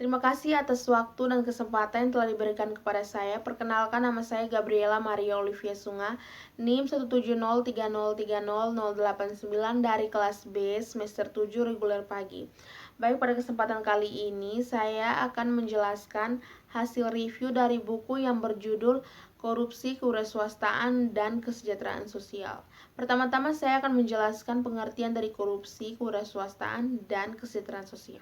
Terima kasih atas waktu dan kesempatan yang telah diberikan kepada saya. Perkenalkan, nama saya Gabriela Maria Olivia Sunga, NIM 17030300089 dari kelas B semester 7 reguler pagi. Baik, pada kesempatan kali ini saya akan menjelaskan hasil review dari buku yang berjudul Korupsi, Kewirausahaan, dan Kesejahteraan Sosial. Pertama-tama saya akan menjelaskan pengertian dari korupsi, kewirausahaan, dan kesejahteraan sosial.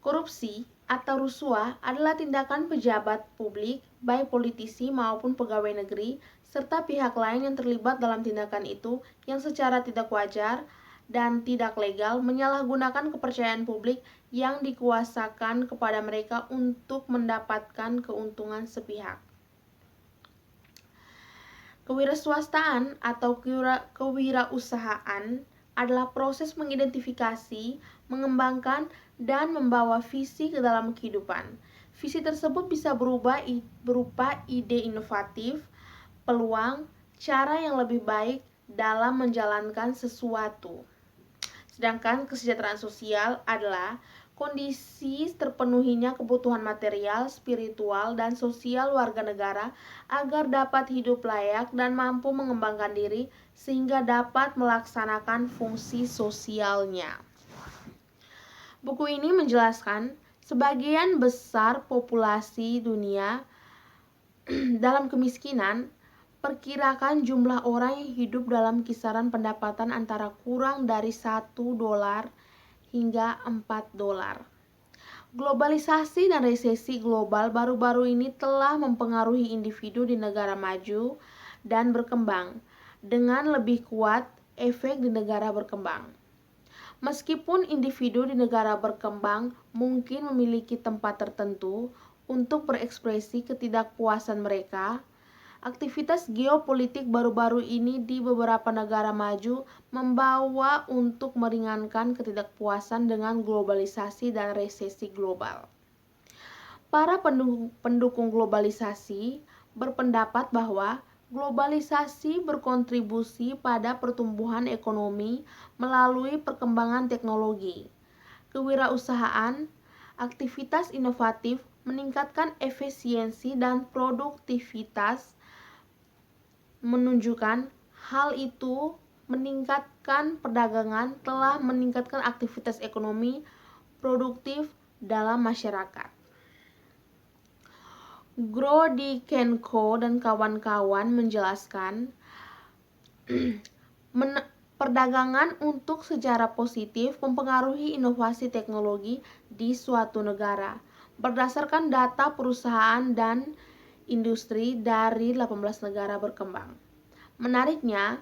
Korupsi atau rusuah adalah tindakan pejabat publik, baik politisi maupun pegawai negeri, serta pihak lain yang terlibat dalam tindakan itu yang secara tidak wajar dan tidak legal menyalahgunakan kepercayaan publik yang dikuasakan kepada mereka untuk mendapatkan keuntungan sepihak. Kewirausahaan atau kewirausahaan adalah proses mengidentifikasi, mengembangkan, dan membawa visi ke dalam kehidupan. Visi tersebut bisa berupa ide inovatif, peluang, cara yang lebih baik dalam menjalankan sesuatu. Sedangkan kesejahteraan sosial adalah kondisi terpenuhinya kebutuhan material, spiritual, dan sosial warga negara agar dapat hidup layak dan mampu mengembangkan diri sehingga dapat melaksanakan fungsi sosialnya. Buku ini menjelaskan sebagian besar populasi dunia dalam kemiskinan. Perkirakan jumlah orang yang hidup dalam kisaran pendapatan antara kurang dari $1 hingga $4. Globalisasi dan resesi global baru-baru ini telah mempengaruhi individu di negara maju dan berkembang dengan lebih kuat efek di negara berkembang. Meskipun individu di negara berkembang mungkin memiliki tempat tertentu untuk berekspresi ketidakpuasan mereka, aktivitas geopolitik baru-baru ini di beberapa negara maju membawa untuk meringankan ketidakpuasan dengan globalisasi dan resesi global. Para pendukung globalisasi berpendapat bahwa globalisasi berkontribusi pada pertumbuhan ekonomi melalui perkembangan teknologi, kewirausahaan, aktivitas inovatif, meningkatkan efisiensi dan produktivitas. Menunjukkan hal itu meningkatkan perdagangan telah meningkatkan aktivitas ekonomi produktif dalam masyarakat. Grodikenko dan kawan-kawan menjelaskan perdagangan untuk secara positif mempengaruhi inovasi teknologi di suatu negara berdasarkan data perusahaan dan industri dari 18 negara berkembang. Menariknya,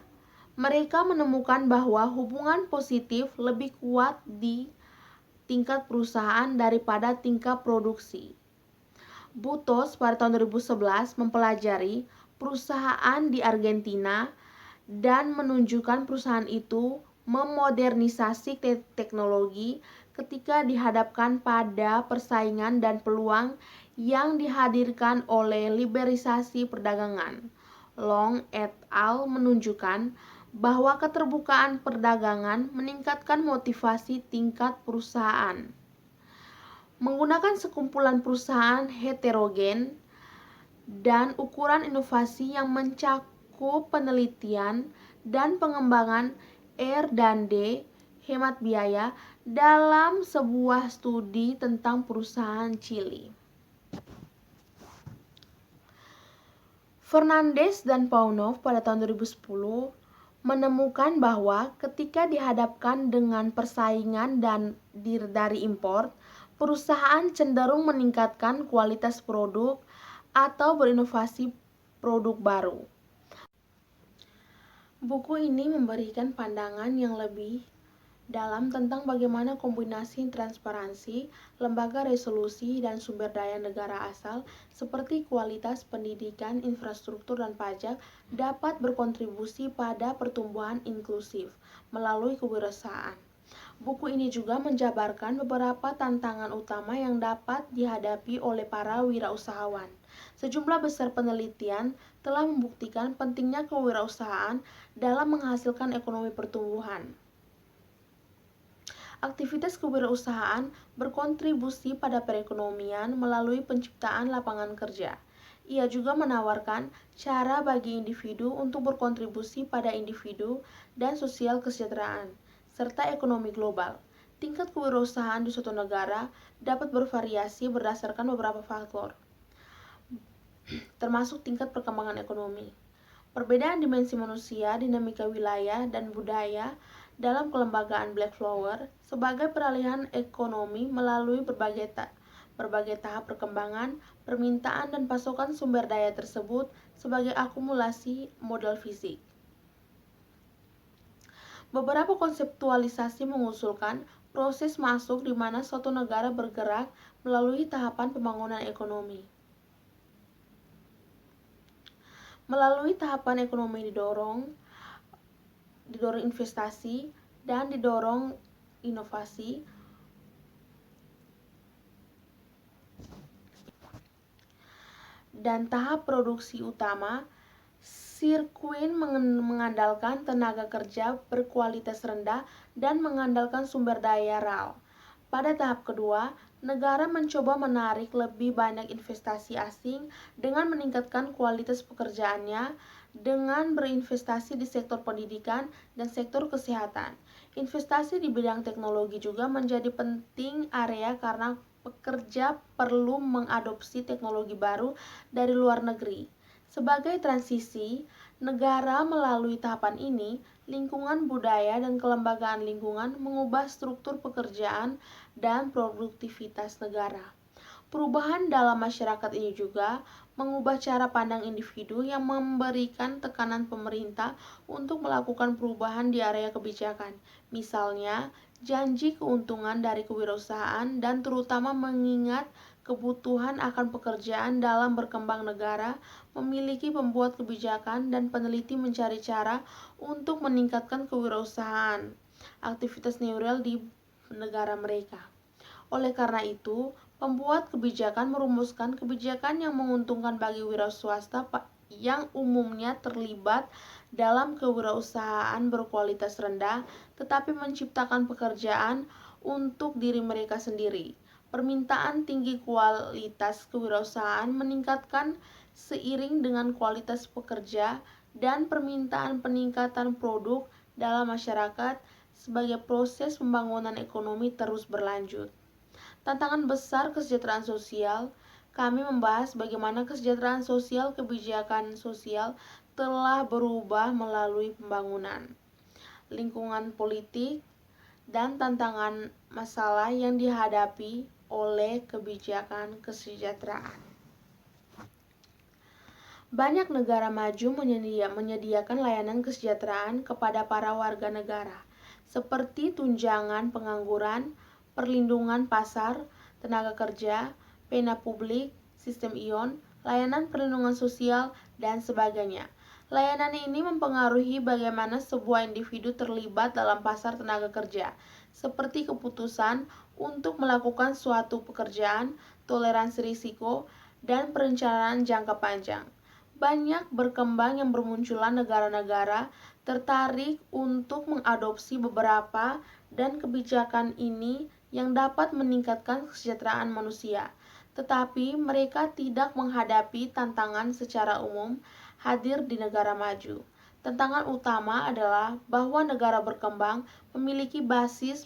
mereka menemukan bahwa hubungan positif lebih kuat di tingkat perusahaan daripada tingkat produksi. Butos pada tahun 2011 mempelajari perusahaan di Argentina dan menunjukkan perusahaan itu memodernisasi teknologi ketika dihadapkan pada persaingan dan peluang yang dihadirkan oleh liberalisasi perdagangan. Long et al. Menunjukkan bahwa keterbukaan perdagangan meningkatkan motivasi tingkat perusahaan. Menggunakan sekumpulan perusahaan heterogen dan ukuran inovasi yang mencakup penelitian dan pengembangan R&D, hemat biaya dalam sebuah studi tentang perusahaan Chili. Fernandez dan Paunov pada tahun 2010 menemukan bahwa ketika dihadapkan dengan persaingan dari impor, perusahaan cenderung meningkatkan kualitas produk atau berinovasi produk baru. Buku ini memberikan pandangan yang lebih dalam tentang bagaimana kombinasi transparansi, lembaga resolusi, dan sumber daya negara asal seperti kualitas pendidikan, infrastruktur, dan pajak dapat berkontribusi pada pertumbuhan inklusif melalui kewirausahaan. Buku ini juga menjabarkan beberapa tantangan utama yang dapat dihadapi oleh para wirausahawan. Sejumlah besar penelitian telah membuktikan pentingnya kewirausahaan dalam menghasilkan ekonomi pertumbuhan. Aktivitas kewirausahaan berkontribusi pada perekonomian melalui penciptaan lapangan kerja. Ia juga menawarkan cara bagi individu untuk berkontribusi pada individu dan sosial kesejahteraan, serta ekonomi global. Tingkat kewirausahaan di suatu negara dapat bervariasi berdasarkan beberapa faktor, termasuk tingkat perkembangan ekonomi, perbedaan dimensi manusia, dinamika wilayah, dan budaya dalam kelembagaan Black Flower sebagai peralihan ekonomi melalui berbagai tahap perkembangan, permintaan dan pasokan sumber daya tersebut sebagai akumulasi modal fisik. Beberapa konseptualisasi mengusulkan proses masuk di mana suatu negara bergerak melalui tahapan pembangunan ekonomi. Melalui tahapan ekonomi didorong investasi dan didorong inovasi. Dan tahap produksi utama, sirkuit mengandalkan tenaga kerja berkualitas rendah dan mengandalkan sumber daya real. Pada tahap kedua, negara mencoba menarik lebih banyak investasi asing dengan meningkatkan kualitas pekerjaannya dengan berinvestasi di sektor pendidikan dan sektor kesehatan. Investasi di bidang teknologi juga menjadi penting area karena pekerja perlu mengadopsi teknologi baru dari luar negeri. Sebagai transisi, negara melalui tahapan ini, lingkungan budaya dan kelembagaan lingkungan mengubah struktur pekerjaan dan produktivitas negara. Perubahan dalam masyarakat ini juga mengubah cara pandang individu yang memberikan tekanan pemerintah untuk melakukan perubahan di area kebijakan. Misalnya, janji keuntungan dari kewirausahaan dan terutama mengingat kebutuhan akan pekerjaan dalam berkembang negara, memiliki pembuat kebijakan dan peneliti mencari cara untuk meningkatkan kewirausahaan aktivitas neural di negara mereka. Oleh karena itu, pembuat kebijakan merumuskan kebijakan yang menguntungkan bagi wira swasta yang umumnya terlibat dalam kewirausahaan berkualitas rendah, tetapi menciptakan pekerjaan untuk diri mereka sendiri. Permintaan tinggi kualitas kewirausahaan meningkatkan seiring dengan kualitas pekerja dan permintaan peningkatan produk dalam masyarakat sebagai proses pembangunan ekonomi terus berlanjut. Tantangan besar kesejahteraan sosial, kami membahas bagaimana kesejahteraan sosial kebijakan sosial telah berubah melalui pembangunan, lingkungan politik, dan tantangan masalah yang dihadapi oleh kebijakan kesejahteraan. Banyak negara maju menyediakan layanan kesejahteraan kepada para warga negara, seperti tunjangan pengangguran, perlindungan pasar, tenaga kerja, pena publik, sistem ion, layanan perlindungan sosial, dan sebagainya. Layanan ini mempengaruhi bagaimana sebuah individu terlibat dalam pasar tenaga kerja, seperti keputusan untuk melakukan suatu pekerjaan, toleransi risiko, dan perencanaan jangka panjang. Banyak berkembang yang bermunculan negara-negara tertarik untuk mengadopsi beberapa dan kebijakan ini yang dapat meningkatkan kesejahteraan manusia, tetapi mereka tidak menghadapi tantangan secara umum hadir di negara maju. Tantangan utama adalah bahwa negara berkembang memiliki basis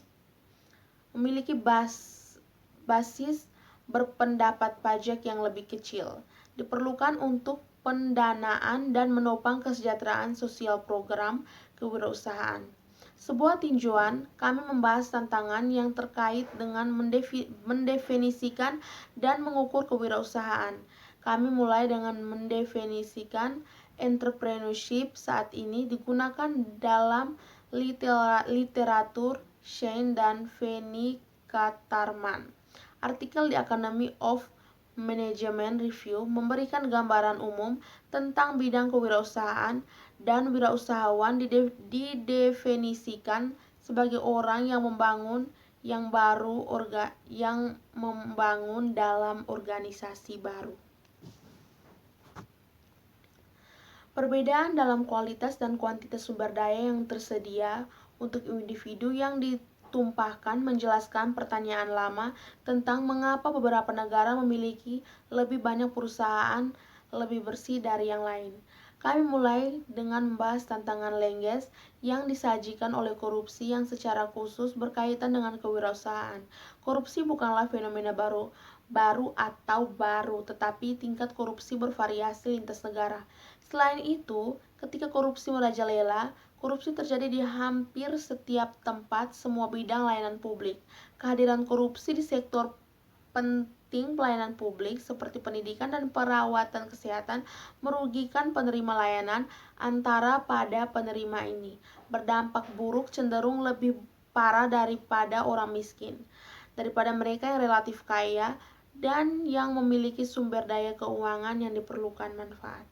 berpendapat pajak yang lebih kecil, diperlukan untuk pendanaan dan menopang kesejahteraan sosial program kewirausahaan. Sebuah tinjauan, kami membahas tantangan yang terkait dengan mendefinisikan dan mengukur kewirausahaan. Kami mulai dengan mendefinisikan entrepreneurship. Saat ini digunakan dalam literatur Shane dan Fanny Katarman. Artikel di Academy of Management Review memberikan gambaran umum tentang bidang kewirausahaan, dan wirausahawan didefinisikan sebagai orang yang membangun dalam organisasi baru. Perbedaan dalam kualitas dan kuantitas sumber daya yang tersedia untuk individu yang tumpahkan menjelaskan pertanyaan lama tentang mengapa beberapa negara memiliki lebih banyak perusahaan lebih bersih dari yang lain. Kami mulai dengan membahas tantangan lengges yang disajikan oleh korupsi yang secara khusus berkaitan dengan kewirausahaan. Korupsi bukanlah fenomena baru, tetapi tingkat korupsi bervariasi lintas negara. Selain itu, ketika korupsi merajalela, korupsi terjadi di hampir setiap tempat, semua bidang layanan publik. Kehadiran korupsi di sektor penting pelayanan publik seperti pendidikan dan perawatan kesehatan merugikan penerima layanan antara pada penerima ini. Berdampak buruk cenderung lebih parah daripada orang miskin, daripada mereka yang relatif kaya dan yang memiliki sumber daya keuangan yang diperlukan manfaat.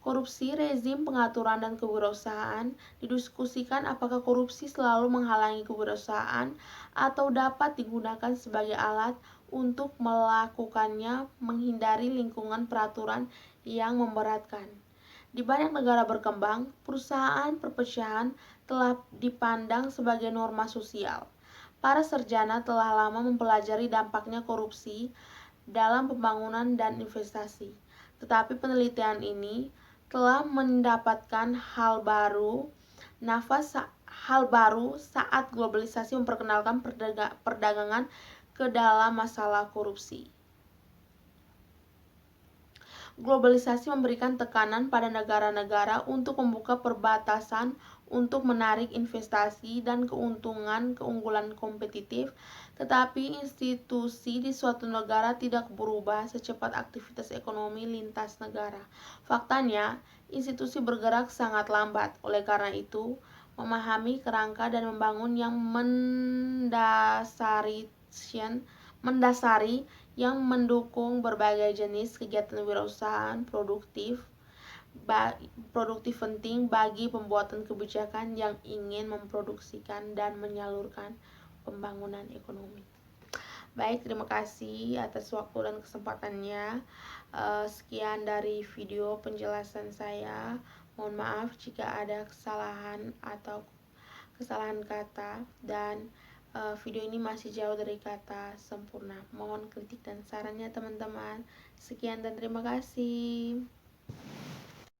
Korupsi, rezim pengaturan dan kewirausahaan didiskusikan apakah korupsi selalu menghalangi kewirausahaan atau dapat digunakan sebagai alat untuk melakukannya menghindari lingkungan peraturan yang memberatkan. Di banyak negara berkembang, perusahaan perpecahan telah dipandang sebagai norma sosial. Para sarjana telah lama mempelajari dampaknya korupsi dalam pembangunan dan investasi. Tetapi penelitian ini telah mendapatkan hal baru saat globalisasi memperkenalkan perdagangan ke dalam masalah korupsi. Globalisasi memberikan tekanan pada negara-negara untuk membuka perbatasan untuk menarik investasi dan keunggulan kompetitif, tetapi institusi di suatu negara tidak berubah secepat aktivitas ekonomi lintas negara. Faktanya, institusi bergerak sangat lambat. Oleh karena itu, memahami kerangka dan membangun yang mendasari yang mendukung berbagai jenis kegiatan wirausahaan produktif penting bagi pembuatan kebijakan yang ingin memproduksikan dan menyalurkan pembangunan ekonomi. Baik, terima kasih atas waktu dan kesempatannya. Sekian dari video penjelasan saya. Mohon maaf jika ada kesalahan atau kesalahan kata, dan video ini masih jauh dari kata sempurna. Mohon kritik dan sarannya teman-teman. Sekian dan terima kasih.